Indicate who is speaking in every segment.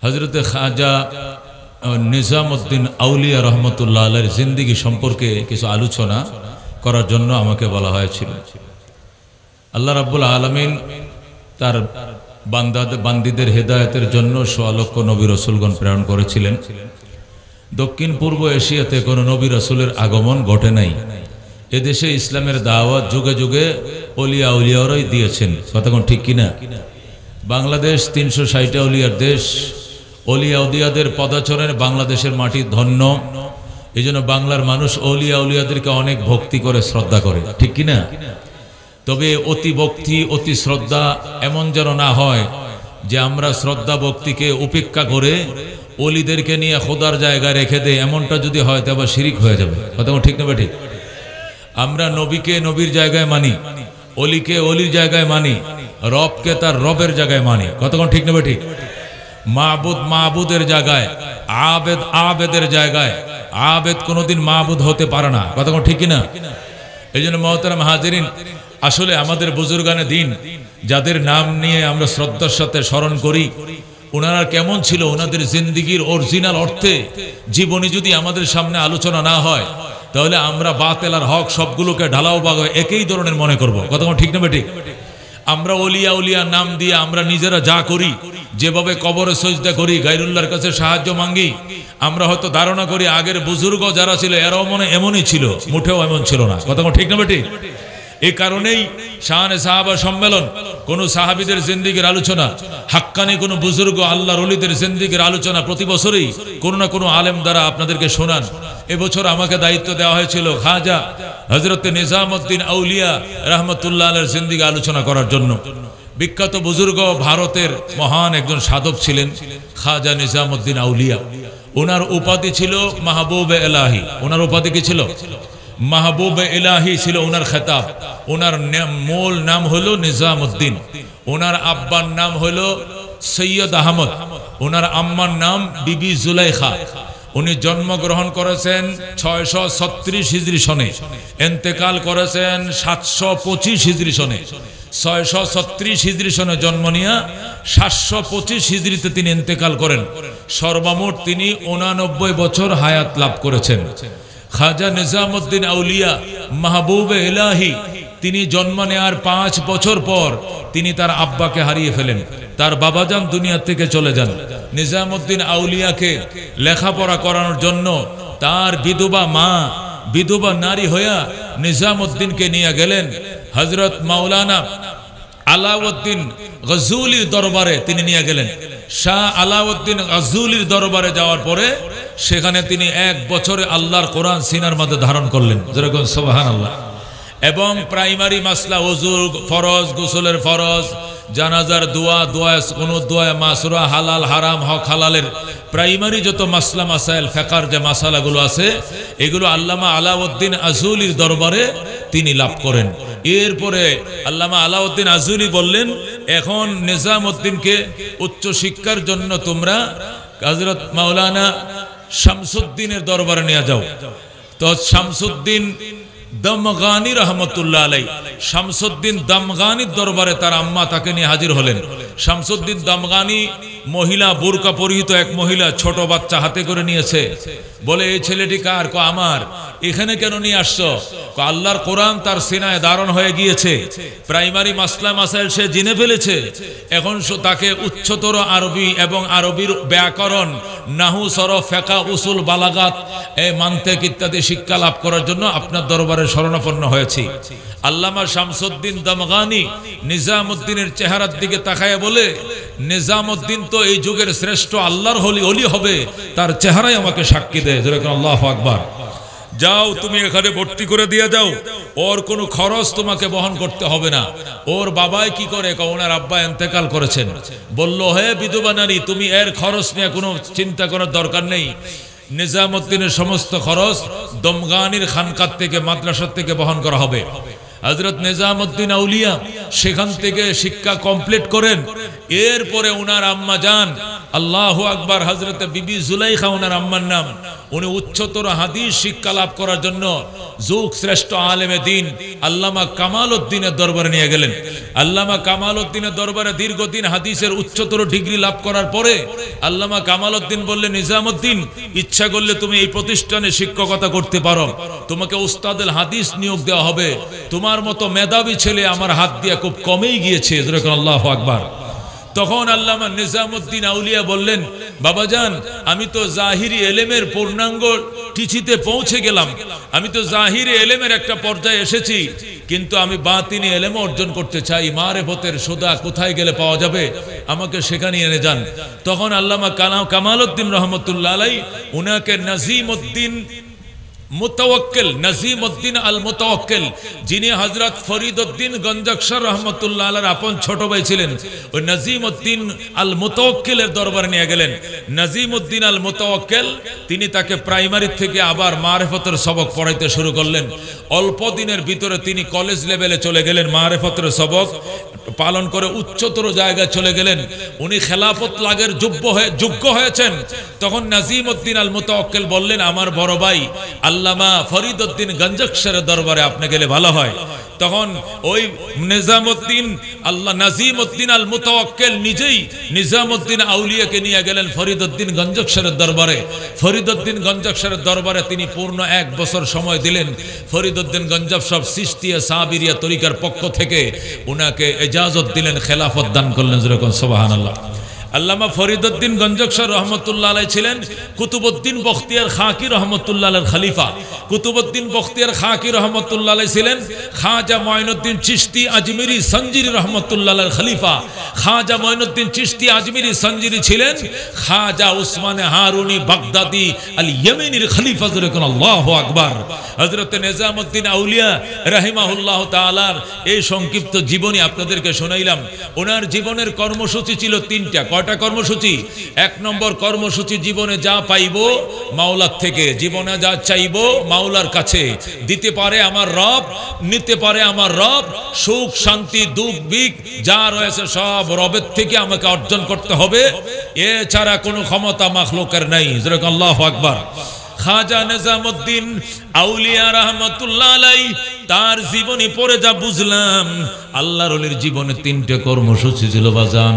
Speaker 1: হযরতে খাজা নিজামউদ্দিন আউলিয়া রহমতুল্লাহ আলাইহির জিন্দেগি সম্পর্কে কিছু আলোচনা করার জন্য আমাকে বলা হয়েছিল। আল্লাহ রাব্বুল আলামিন তার বান্দীদের হেদায়েতের জন্য সোয়া লক্ষ নবী রাসূলগণ প্রেরণ করেছিলেন। দক্ষিণ পূর্ব এশিয়াতে কোনো নবী রাসূলের আগমন ঘটে নাই। এদেশে ইসলামের দাওয়াত যুগে যুগে ওলিয়া উলিয়ারাই দিয়েছেন। কথা কোন ঠিক কিনা? বাংলাদেশ 360 উলিয়ার দেশ। ওলিয়া উলিয়াদের পদাচরণে বাংলাদেশের মাটি ধন্য। এই জন্য বাংলার মানুষ ওলিয়া উলিয়াদেরকে অনেক ভক্তি করে, শ্রদ্ধা করে, ঠিক কিনা? তবে অতি ভক্তি অতি শ্রদ্ধা এমন যেন না হয় যে আমরা শ্রদ্ধা ভক্তিকে উপেক্ষা করে ওলিদেরকে নিয়ে খোদার জায়গায় রেখে দেয়। এমনটা যদি হয় তবে শিরিক হয়ে যাবে। কথা ঠিক না ঠিক? আমরা নবীকে নবীর জায়গায় মানি, অলিকে অলির জায়গায় মানি, রবকে তার রবের জায়গায় মানি। কতক্ষণ ঠিক না ঠিক? মাবুদ মাবুদের জায়গায়, আবেদ আবেদের জায়গায়। আবেদ কোনোদিন মাবুদ হতে পারে না। কতক্ষণ ঠিক কিনা? এই জন্য মুহতারাম হাজিরিন, আসলে আমাদের বুজুর্গানে দিন যাদের নাম নিয়ে আমরা শ্রদ্ধার সাথে স্মরণ করি, ওনারা কেমন ছিল, ওনাদের জিন্দেগির অরিজিনাল অর্থে জীবনী যদি আমাদের সামনে আলোচনা না হয় তাহলে আমরা বাতিল আর হক সবগুলোকে ঢালাও বাগ একই ধরনের মনে করব। কতক্ষণ ঠিক না ঠিক? আমরা ওলিয়া উলিয়া নাম দিয়ে আমরা নিজেরা যা করি, যেভাবে কবরে সজদা করি, গায়রুল্লাহর কাছে সাহায্য মাঙ্গি, আমরা হয়তো ধারণা করি আগের বুজুর্গ যারা ছিল এরাও মনে এমনই ছিল। মোটেও এমন ছিল না। কতক্ষণ ঠিক না ঠিক? এই কারণেই শানে সাহাবা সম্মেলন, কোন সাহাবীদের জিন্দেগির আলোচনা, হাক্কানি কোন বুজুর্গ আল্লাহর ওলিদের জিন্দেগির আলোচনা প্রতি বছরই কোন না কোন আলেম দ্বারা আপনাদেরকে শোনান। এবছর আমাকে দায়িত্ব দেওয়া হয়েছিল খাজা হযরতে নিজামউদ্দিন আউলিয়া রাহমাতুল্লাহ আলাইহির জিন্দেগি আলোচনা করার জন্য। বিখ্যাত বুজুর্গ, ভারতের মহান একজন সাধক ছিলেন খাজা নিজামউদ্দিন আউলিয়া। ওনার উপাধি ছিল মাহবুবে ইলাহি। ওনার উপাধি কি ছিল? মাহবুবে ইলাহি ছিল ওনার খেতাব। ওনার মূল নাম হলো নিজামউদ্দিন। ওনার আব্বার নাম হলো সৈয়দ আহমদ। ওনার আম্মার নাম বিবি জুলাইখা। উনি জন্মগ্রহণ করেছেন 636 হিজরি সনে, ইন্তেকাল করেছেন 725 হিজরি সনে। 636 হিজরি সনে জন্ম নিয়ে 725 হিজরিতে তিনি ইন্তেকাল করেন। সর্বমোট তিনি 89 বছর হায়াত লাভ করেছেন। খাজা নিজামউদ্দিন আউলিয়া মাহবুবে ইলাহি তিনি জন্ম নেওয়ার 5 বছর পর তিনি তার আব্বাকে হারিয়ে ফেলেন। তার বাবাজান দুনিয়া থেকে চলে যান। নিজামউদ্দিন আউলিয়াকে লেখাপড়া করানোর জন্য তার বিধবা মা, বিধবা নারী হইয়া নিজামউদ্দিনকে নিয়ে গেলেন হযরত মাওলানা আলাউদ্দিন গজুলির দরবারে। তিনি নিয়ে গেলেন শাহ আলাউদ্দিন গজুলির দরবারে। যাওয়ার পরে সেখানে তিনি 1 বছরে আল্লাহর কোরআন সিনার মধ্যে ধারণ করলেন। যেরকম সুবহানাল্লাহ। এবং প্রাইমারি মাসলা, ওযুর ফরজ, গোসলের ফরজ, জানাজার দোয়া, কুনুত দোয়া, মাসুরা, হালাল হারাম, হক হালালের প্রাইমারি যত মাসলা মাসাইল ফিকহের যে মাসালাগুলো আছে এগুলো আল্লামা আলাউদ্দিন আজুলির দরবারে তিনি লাভ করেন। এরপরে আল্লামা আলাউদ্দিন আজুলি বললেন, এখন নিজামউদ্দিনকে উচ্চ শিক্ষার জন্য তোমরা হযরত মাওলানা শামসুদ্দিনের দরবারে নিয়ে যাও। তো শামসুদ্দিন দমগানি রহমতুল্লাহ আলাই, শামসুদ্দিন দমগানির দরবারে তার আম্মা তাকে নিয়ে হাজির হলেন। শামসুদ্দিন দমগানি মহিলা, বুরকা পরিহিত এক মহিলা, ছোট বাচ্চা হাতে করে নিয়েছে। বলে, এই ছেলেটি কার? আমার। এখানে কেন নিয়ে আসছো? আল্লাহর কোরআন তার সিনায় ধারণ হয়ে গিয়েছে, প্রাইমারি মাসলা মাসাইল সে জেনে ফেলেছে। এখন তাকে উচ্চতর আরবি এবং আরবির ব্যাকরণ, নাহু, সরফ, ফিকহ, উসুল, বালাগাত, মানতিক ইত্যাদি শিক্ষা লাভ করার জন্য আপনার দরবারে শরণাপন্ন হয়েছি। আল্লামা শামসুদ্দিন দমগানি নিজামউদ্দিনের চেহারার দিকে তাকায় বলে, নিজামউদ্দিন তো এই যুগের শ্রেষ্ঠ আল্লাহর ওলি হবে, তার চেহারাই আমাকে সাক্ষী দেয়। যেরকম আল্লাহু আকবার। যাও তুমি এখানে ভর্তি করে দিয়ে যাও, ওর কোনো খরচ তোমাকে বহন করতে হবে না। ওর বাবাই কি করে? ওনার আব্বা ইন্তেকাল করেছেন। বলল, হে বিধবা নারী, তুমি এর খরচ নিয়ে কোনো চিন্তা করার দরকার নেই। নিজামউদ্দিনের সমস্ত খরচ দমগানির খানকাত থেকে, মাদ্রাসা থেকে বহন করা হবে। হযরত নিজামউদ্দিন আউলিয়া সেখান থেকে শিক্ষা কমপ্লিট করেন। এরপরে ওনার আম্মা জান আল্লাহু আকবার। হযরতে বিবি জুলাইখা ওনার আম্মার নাম। উনি উচ্চতর হাদিস শিক্ষা লাভ করার জন্য যুগ শ্রেষ্ঠ আলেমে দ্বীন আল্লামা কামাল উদ্দিনের দরবারে নিয়ে গেলেন। আল্লামা কামাল উদ্দিনের দরবারে দীর্ঘদিন হাদিসের উচ্চতর ডিগ্রি লাভ করার পরে আল্লামা কামাল উদ্দিন বললেন, নিজামুদ্দিন, ইচ্ছা করলে তুমি এই প্রতিষ্ঠানে শিক্ষকতা করতে পারো, তোমাকে উস্তাদুল হাদিস নিয়োগ দেওয়া হবে। তোমার মতো মেধাবী ছেলে আমার হাত দিয়ে খুব কমেই গিয়েছে। আল্লাহু আকবার। তখন আল্লামা নিজামুদ্দিন আউলিয়া বললেন, বাবাজান, আমি তো জাহিরি এলেমের পূর্ণাঙ্গ টিচিতে পৌঁছে গেলাম, আমি তো জাহিরি এলেমের একটা পর্যায়ে এসেছি, কিন্তু আমি বাতিনি এলেম অর্জন করতে চাই। মারেফতের সোদা কোথায় গেলে পাওয়া যাবে, আমাকে সেখানে এনে যান। তখন আল্লামা কামাল উদ্দিন রহমতুল্লাহ আলাইহি উনাকে নাজিমউদ্দিন মুতাওয়াক্কিল, নাজিমউদ্দিন আল মুতাওয়াক্কিল, যিনি হযরত ফরিদউদ্দিন গঞ্জকশর রহমতুল্লাহ আলাইহির আপন ছোট ভাই ছিলেন, ওই নাজিমউদ্দিন আল মুতাওয়াক্কিলের দরবারে নিয়ে গেলেন। নাজিমউদ্দিন আল মুতাওয়াক্কিল তিনি তাকে প্রাইমারি থেকে আবার মারিফতের সবক পড়াইতে শুরু করলেন। অল্প দিনের ভিতরে তিনি কলেজ লেভেলে চলে গেলেন, মারিফতের সবক পালন করে উচ্চতর জায়গায় চলে গেলেন। উনি খেলাফত লাভের যোগ্য হয়েছেন। তখন নাজিমউদ্দিন আল মুতাওয়াক্কিল বললেন, আমার বড় ভাই আল্লামা ফরিদউদ্দিন গঞ্জকশরের দরবারে আপনি গেলে ভালো হয়। তখন ওই নাজিমউদ্দিন আল মুতাওয়াক্কিল নিজেই নিজামউদ্দিন আউলিয়াকে নিয়ে গেলেন ফরিদউদ্দিন গঞ্জকশরের দরবারে। ফরিদউদ্দিন গঞ্জকশরের দরবারে তিনি পূর্ণ 1 বছর সময় দিলেন। ফরিদউদ্দিন গঞ্জকশর চিশতিয়া সাবিরিয়া তরিকার পক্ষ থেকে উনাকে ইজাজত দিলেন, খেলাফত দান করলেন। যেরকম সুবহানাল্লাহ। আল্লামা ফরিদউদ্দিন গঞ্জকশর রহমতুল্লাহ আলাইহি ছিলেন কুতুবউদ্দিন বখতিয়ার খাকি রহমতুল্লাহ আলাইহির খলিফা। কুতুবউদ্দিন বখতিয়ার খাকি রহমতুল্লাহ আলাইহি ছিলেন খাজা মঈনুদ্দিন চিশতি আজমিরি সঞ্জিরি রহমতুল্লাহ আলাইহির খলিফা। খাজা মঈনুদ্দিন চিশতি আজমিরি সঞ্জিরি ছিলেন খাজা উসমানে হারুনি বাগদাদি আল ইয়েমেনির খলিফা। যেরকম আল্লাহু আকবার। হযরত নিজামউদ্দিন আউলিয়া রাহিমাহুল্লাহ তাআলার এই সংক্ষিপ্ত জীবনী আপনাদেরকে শোনাইলাম। ওনার জীবনের কর্মসূচি ছিল 3টা। কয়টা কর্মসূচি? 1 নম্বর কর্মসূচি, জীবনে যা পাইবো মাওলার থেকে, জীবনে যা চাইবো মাওলার কাছে। দিতে পারে আমার রব, নিতে পারে আমার রব। সুখ শান্তি দুঃখ বিক যা রয়েছে সব রবের থেকে আমাকে অর্জন করতে হবে, এছাড়া কোনো ক্ষমতা মাখলুকের নাই। যেরকম আল্লাহু আকবার। খাজা নিজামউদ্দিন আউলিয়া রহমতুল্লাহ আলাইহি তার জীবনী পড়ে যা বুঝলাম, আল্লাহর ওলির জীবনে 3টে কর্মসূচি ছিল বাজান।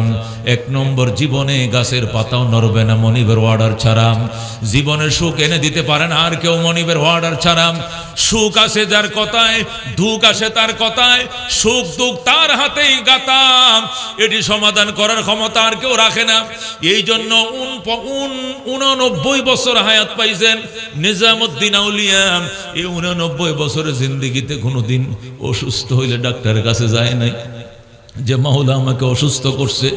Speaker 1: 1 নম্বর, জীবনে গাছের পাতাও নড়বে না মনিবের অর্ডার ছাড়া। জীবনে সুখ এনে দিতে পারেন আর কেউ মনিবের অর্ডার ছাড়া। সুখ আসে যার কথায়, দুঃখ আসে তার কথায়, সুখ দুঃখ তার হাতেই গাতা। এটি সমাধান করার ক্ষমতা আর কেউ রাখে না। এই জন্য 89 বছর হায়াত পাইছেন নিজামউদ্দিন আউলিয়া। এই 89 বছরের জিন্দেগিতে কোনোদিন অসুস্থ হইলে ডাক্তারের কাছে যায় নাই যে মাওলা আমাকে অসুস্থ করছে,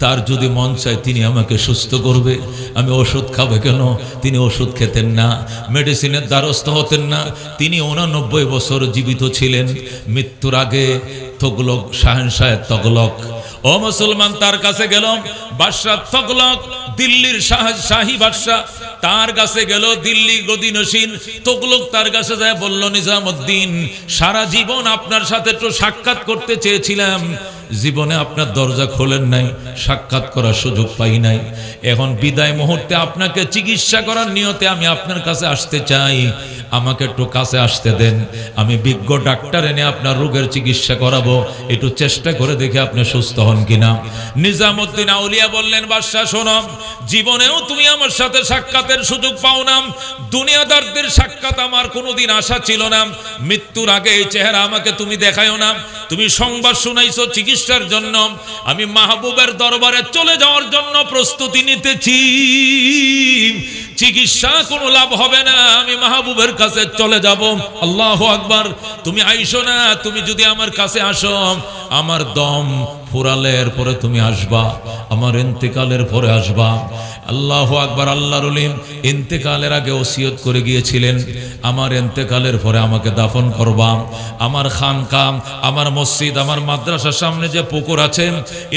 Speaker 1: তার যদি মন চায় তিনি আমাকে সুস্থ করবে, আমি ওষুধ খাবে কেন? তিনি ওষুধ খেতেন না, মেডিসিনের দ্বারস্থ হতেন না। তিনি 89 বছর জীবিত ছিলেন। মৃত্যুর আগে তগলক শাহেনশাহ তগলক, ও মুসলমান, তার কাছে গেল বাদশাহ তগলক, দিল্লির শাহী বাদশাহ, তার কাছে গেল দিল্লি গদিনসীন তগলক। তার কাছে যায় বলল, নিজামউদ্দিন, সারা জীবন আপনার সাথে একটু সাক্ষাৎ করতে চেয়েছিলাম, জীবনে আপনার দরজা খোলেন নাই, সাক্ষাৎ করার সুযোগ পাই নাই। এখন বিদায় মুহূর্তে আপনাকে চিকিৎসা করার নিয়তে আমি আপনার কাছে আসতে চাই, আমাকে একটু কাছে আসতে দেন। আমি বিজ্ঞ ডাক্তার এনে আপনার রোগের চিকিৎসা করাবো, একটু চেষ্টা করে দেখে আপনি সুস্থ হন কিনা। নিজামউদ্দিন আউলিয়া বললেন, বাদশাহ শোনো, জীবনেও তুমি আমার সাথে সাক্ষাতের সুযোগ পাও না, দুনিয়াদারদের সাক্ষাৎ আমার কোনোদিন আশা ছিল না। মৃত্যুর আগে এই চেহারা আমাকে তুমি দেখায়ও না। তুমি সংবাদ শুনাইছো চিকিৎসার জন্য, আমি মাহবুবের দরবারে চলে যাওয়ার জন্য প্রস্তুতি নিতেছি। চিকিৎসা কোনো লাভ হবে না, আমি মাহবুবের কাছে চলে যাব। আল্লাহু আকবার। তুমি আইসো না, তুমি যদি আমার কাছে আসো, আমার দম ফুরালের পরে তুমি আসবা, আমার ইন্তেকালের পরে আসবা। আল্লাহু আকবার। আল্লাহর ওলি ইন্তেকালের আগে ওসিয়ত করে গিয়েছিলেন, আমার ইন্তেকালের পরে আমাকে দাফন করবা, আমার খানকা, আমার মসজিদ, আমার মাদ্রাসার সামনে যে পুকুর আছে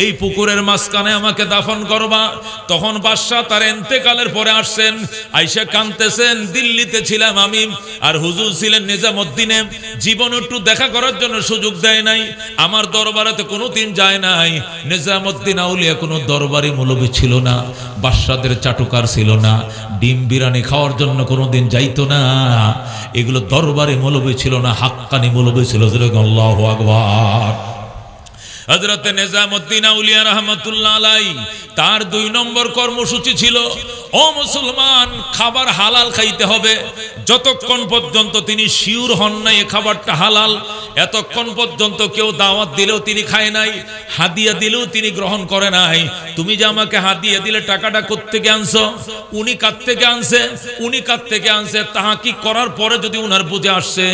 Speaker 1: এই পুকুরের মাঝখানে আমাকে দাফন করবা। তখন বাদশা তার ইন্তেকালের পরে আসছেন, আইসা কাঁদতেছেন, দিল্লিতে ছিলাম আমি আর হুজুর ছিলেন নিজামউদ্দিনে, জীবন একটু দেখা করার জন্য সুযোগ দেয় নাই, আমার দরবারেতে কোনোদিন যায় নাই। নিজামউদ্দিন আউলিয়া কোনো দরবারি মৌলবী ছিল না, বাদশাদের চাটুকার ছিল না, ডিম বিরিয়ানি খাওয়ার জন্য কোনোদিন যাইতো না, এগুলো দরবারি মৌলবী ছিল না, হাক্কানি মৌলবী ছিল। আল্লাহু আকবার। হযরত নিজামউদ্দিন আউলিয়া রাহমাতুল্লাহ আলাইহি তার 2 নম্বর কর্মসূচি ছিল, ও মুসলমান, খাবার হালাল খাইতে হবে। যতক্ষণ পর্যন্ত তিনি শিওর হন নাই এই খাবারটা হালাল, এতক্ষণ পর্যন্ত কেউ দাওয়াত দিলেও তিনি খায় নাই, হাদিয়া দিলেও তিনি গ্রহণ করে নাই। তুমি যে আমাকে হাদিয়া দিলে টাকাটা কোত্থেকে আনছো, উনি কার থেকে আনছে, উনি কার থেকে আনছে, তাহাকি করার পরে যদি উনার বুঝে আসছে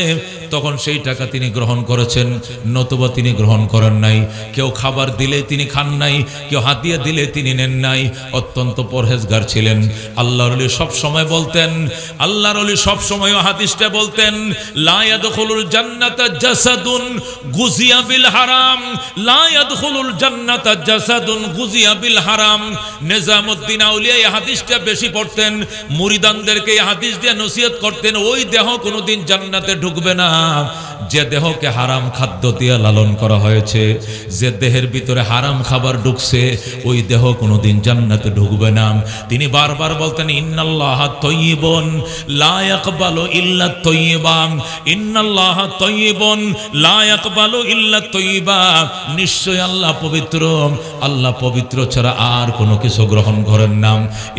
Speaker 1: তখন সেই টাকা তিনি গ্রহণ করেছেন, নতুবা তিনি গ্রহণ করেন নাই। কেউ খাবার দিলে তিনি খান নাই, কেউ হাদিয়া দিলে তিনি নেন নাই। অত্যন্ত পরহেজগার ছিলেন। আল্লাহর ওলি সব সময় বলতেন, আল্লাহর ওলি সব সময় হাদিসটা বলতেন, লা ইয়াদখুলুল জান্নাতা জাসাদুন গুজিয়া বিল হারাম, লা ইয়াদখুলুল জান্নাতা জাসাদুন গুজিয়া বিল হারাম। নিজামউদ্দিন আউলিয়া এই হাদিসটা বেশি পড়তেন, মুরিদানদেরকে এই হাদিস দিয়ে নসিহত করতেন, ওই দেহ কোনোদিন জান্নাতে ঢুকবে না যে দেহকে হারাম খাদ্য দিয়ে লালন করা হয়েছে। যে দেহের ভিতরে হারাম খাবার ঢুকছে ওই দেহ কোনোদিন জান্নাতে ঢুকবে না। তিনি বারবার বলতেন, ইন্নাল্লাহা তাইয়্যিবুন লা ইয়াকবালু ইল্লা তাইয়্যিবা, ইন্নাল্লাহা তাইয়্যিবুন লা ইয়াকবালু ইল্লা তাইয়্যিবা। নিশ্চয় আল্লাহ পবিত্র, আল্লাহ পবিত্র ছাড়া আর কোনো কিছু গ্রহণ করেন না।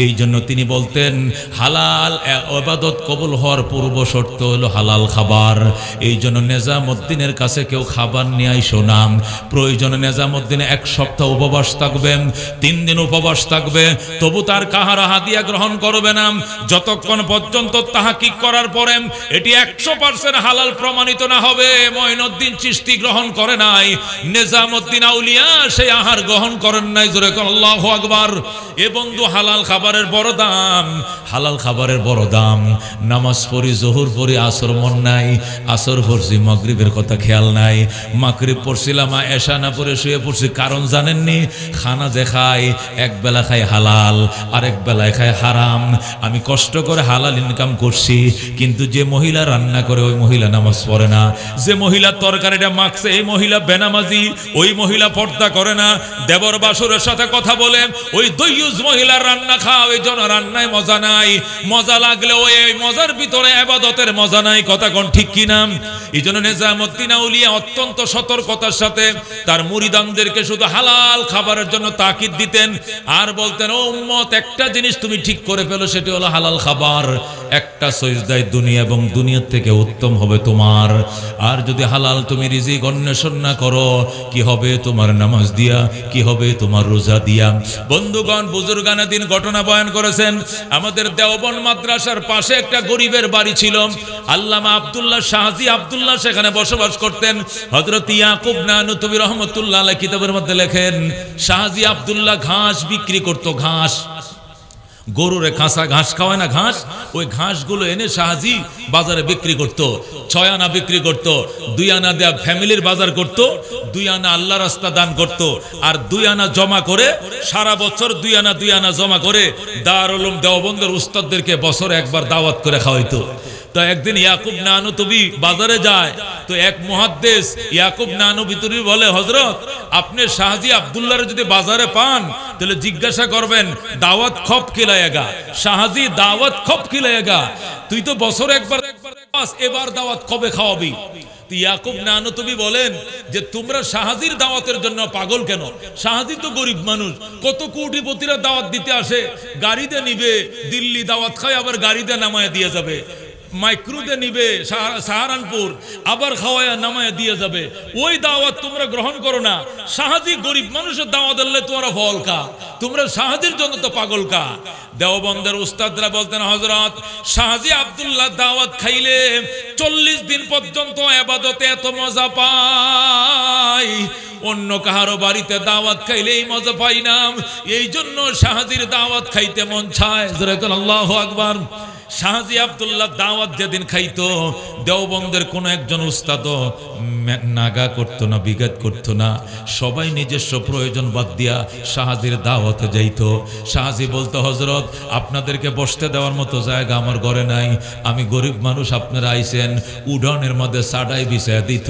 Speaker 1: এই জন্য তিনি বলতেন, হালাল ইবাদত কবুল হওয়ার পূর্ব শর্ত হলো হালাল খাবার। এই জন্য নিজামউদ্দিনের কাছে কেউ খাবার নিয়ে আইসো না। প্রয়োজনে নিজামউদ্দিন 1 সপ্তাহ উপবাস থাকবেন, 3 দিন উপবাস থাকবে, তবু তার কাহারা হাদিয়া গ্রহণ করবে না যতক্ষণ পর্যন্ত তাহকিক করার পরে এটি 100% হালাল প্রমাণিত না হবে। মঈনুদ্দিন চিশতি গ্রহণ করে নাই, নিজামউদ্দিন আউলিয়া সেই আহার গ্রহণ করেন নাই। জোরে বলেন আল্লাহু আকবার। এ বন্ধু, হালাল খাবারের বড় দাম, হালাল খাবারের বড় দাম। নামাজ পড়ি, জোহর পড়ি, আসর মন নাই, আসর পড়ছি, মাগরিবের কথা খেয়াল নাই, মাগরিব পড়ছিলাম, এশা না পড়ে শুয়ে পড়ছি। কারণ জানেননি, খানা যে খাই, এক বেলা খাই হালাল, আরেক বেলায় খাই হারাম। আমি কষ্ট করে হালাল ইনকাম করছি, কিন্তু যে মহিলা রান্না করে ওই মহিলা নামাজ পড়ে না, যে মহিলা তরকারিটা মাখছে এই মহিলা বেনামাজি, ওই মহিলা পর্দা করে না, দেবর বাসুরের সাথে কথা বলে, ওই দইয়ুজ মহিলার রান্না খাওয়া, ওই জন্য রান্নায় মজা নাই। মজা লাগলেও এই মজার ভিতরে ইবাদতের মজা নাই। কথা কোন ঠিক কিনা? এই জন্য নিজামউদ্দিন আউলিয়া অত্যন্ত সতর্কতার সাথে তার মুরিদানদেরকে শুধু হালাল খাবারের জন্য তাকিদ দিতেন আর বলতেন, ও উম্মত, একটা জিনিস তুমি ঠিক করে ফেলো, সেটি হলো হালাল খাবার। একটা সজদায় দুনিয়া এবং দুনিয়ার থেকে উত্তম হবে তোমার। আর যদি হালাল তুমি রিজিক অন্বেষণ না করো, কি হবে তোমার নামাজ দিয়া, কি হবে তোমার রোজা দিয়া? বন্ধুগণ, বুজুর্গানে দিন ঘটনা বয়ান করেছেন। আমাদের দেওবন্দ মাদ্রাসার পাশে একটা গরিবের বাড়ি ছিল। আল্লামা আব্দুল্লাহ শাহজি আব্দুল্লাহ সেখানে বসবাস করতেন। হযরত ইয়াকুব নানুতুবি রহমাতুল্লাহ আলাইহি কিতাবের মধ্যে লেখেন, শাহজি আব্দুল্লাহ ঘাস বিক্রি করত। ঘাস, গরুরে কাঁচা ঘাস খাওয়ায় না, ঘাস, ওই ঘাসগুলো এনে শাহজি বাজারে বিক্রি করত। 6 আনা বিক্রি করত, 2 আনা দেয়া ফ্যামিলির বাজার করত, 2 আনা আল্লাহ রাস্তা দান করত, আর 2 আনা জমা করে সারা বছর 2 আনা জমা করে দারুল উলুম দেওবন্দের উস্তাদদেরকে বছরে একবার দাওয়াত করে খাওয়াইতো। তো একদিন ইয়াকুব নানুতুবি বাজারে যায়, তো এক মুহাদ্দিস ইয়াকুব নানুতুবি বলে, হযরত, আপনি শাহজি আব্দুল্লাহর যদি বাজারে পান তাহলে জিজ্ঞাসা করবেন দাওয়াত খব খিলায়েগা, শাহজি দাওয়াত খব খিলায়েগা। তুই তো বছরে একবার, এবার দাওয়াত কবে খাওয়াবি? ইয়াকুব নানুতুবি বলেন যে তোমরা শাহজির দাওয়াতের জন্য পাগল কেন? শাহজি তো গরিব মানুষ, কত কোটিপতিরা দাওয়াত দিতে আসে, গাড়িতে নিবে, দিল্লি দাওয়াত খায়, আবার গাড়িতে নামায় দিয়ে যাবে, মাইক্রোতে নিবে সাহারানপুর, আবার খাওয়ায়া নামায়া দিয়ে যাবে। ওই দাওয়াত তোমরা গ্রহণ করো না। শাহজি গরিব মানুষের দাওয়াত দিলে তোমরা ফল কা, তোমরা শাহজির জন্য তো পাগল কা। দেওবন্দের উস্তাদরা বলতেন, হযরত, শাহজি আব্দুল্লাহ দাওয়াত খাইলে 40 দিন পর্যন্ত ইবাদতে এত মজা পায়, অন্য কাহারো বাড়িতে দাওয়াত খাইলেই মজা পাই না, এই জন্য শাহাজির দাওয়াত খাইতে মন চায়। আল্লাহু আকবার। শাহাজি আব্দুল্লাহ দাওয়াত যেদিন খাইতো, দেওবন্দের কোন একজন উস্তাদ নাগা করতো না, বিঘাত করতো না, সবাই নিজস্ব প্রয়োজন বাদ দিয়া শাহাজির দাওয়াতে যাইতো। শাহাজি বলতো, হযরত আপনাদেরকে বসতে দেওয়ার মতো জায়গা আমার ঘরে নাই, আমি গরিব মানুষ, আপনারা আইছেন। উডানের মধ্যে সাডাই বিছায়া দিত।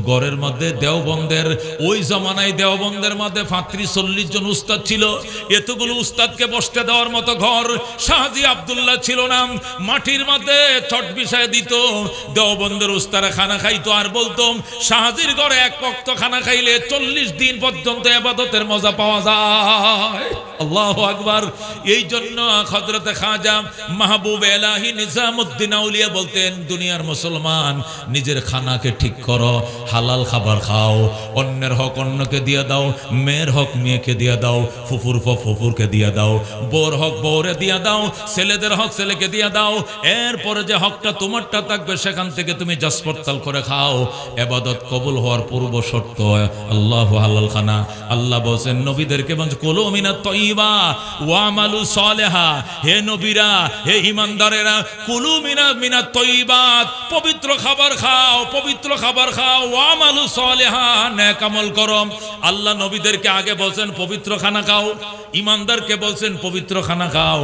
Speaker 1: ঘরের মধ্যে দেওবন্দের ওই জমানায় দেওবন্দের মধ্যে 35-40 জন উস্তাদ ছিল, এতগুলো উস্তাদকে বসতে দেওয়ার মতো ঘর শাহাজি আব্দুল্লাহ ছিল না। মাটির মধ্যে চট বিছায়া দিত। দেওবন্দের উস্তাদরা খানা খাইতো আর বলতো, শাহাজির ঘরে এক ওয়াক্ত খানা খাইলে 40 দিন পর্যন্ত ইবাদতের মজা পাওয়া যায়। আল্লাহু আকবার। এই জন্য হযরতে খাজা মাহবুব এলাহি নিজামউদ্দিন আউলিয়া বলতেন, দুনিয়ার মুসলমান নিজের খানাকে ঠিক করো, হালাল খাবার খাও, অন্যের হক অন্যকে দিয়ে দাও, মেয়ের হক মেয়েকে দিয়ে দাও, ফুফুর ফুফুরকে দিয়ে দাও, বউর হক বউরে দিয়ে দাও, ছেলেদের হক ছেলেকে দিয়ে দাও। এরপরে যে হকটা তোমারটা থাকবে সেখান থেকে তুমি জাসপরতাল করে খাও। ইবাদত কবুল হওয়ার পূর্ব শর্ত আল্লাহু হালাল খানা। আল্লাহ বলেন নবীদেরকে, বলেন কুলু মিনাত তাইয়্যিবা ওয়া আমালু সালিহা। হে নবীরা, হে ঈমানদারেরা, কুলু মিনাত তাইয়্যিবাত, পবিত্র খাবার খাও, পবিত্র খাবার খাও, ওয়া আমালু সালিহা, নেক আমল করো। আল্লাহ নবীদেরকে আগে বলেন পবিত্র খানা খাও, ঈমানদারকে বলেন পবিত্র খানা খাও,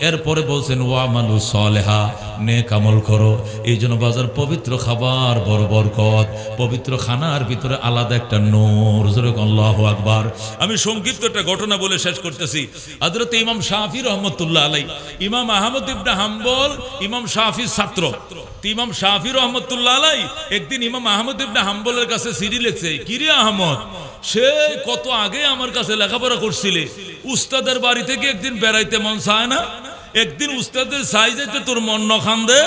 Speaker 1: এরপরে বলছেন ওয়া আমালু সালিহা, নেক আমল করো। এই জন্য বাজার পবিত্র খাবার বড় বরকত, পবিত্র খানার ভিতরে আলাদা একটা নূর। আল্লাহু আকবার। আমি সংক্ষিপ্ত একটা ঘটনা বলে শেষ করতেছি। হযরত ইমাম শাফি রহমতুল্লাহ আলাইহি, ইমাম আহমদ ইবনে হাম্বল ইমাম শাফির ছাত্র। ইমাম শাফি রহমতুল্লাহ আলাইহি একদিন ইমাম আহমদ ইবনে হাম্বলের কাছে চিঠি লিখছে, কিরে আহমদ, সে কত আগে আমার কাছে লেখাপড়া করছিলে, উস্তাদের বাড়ি থেকে একদিন বেড়াইতে মন চায় না? একদিন উস্তাদের চাই যাইতে তোর মন নখান্দে,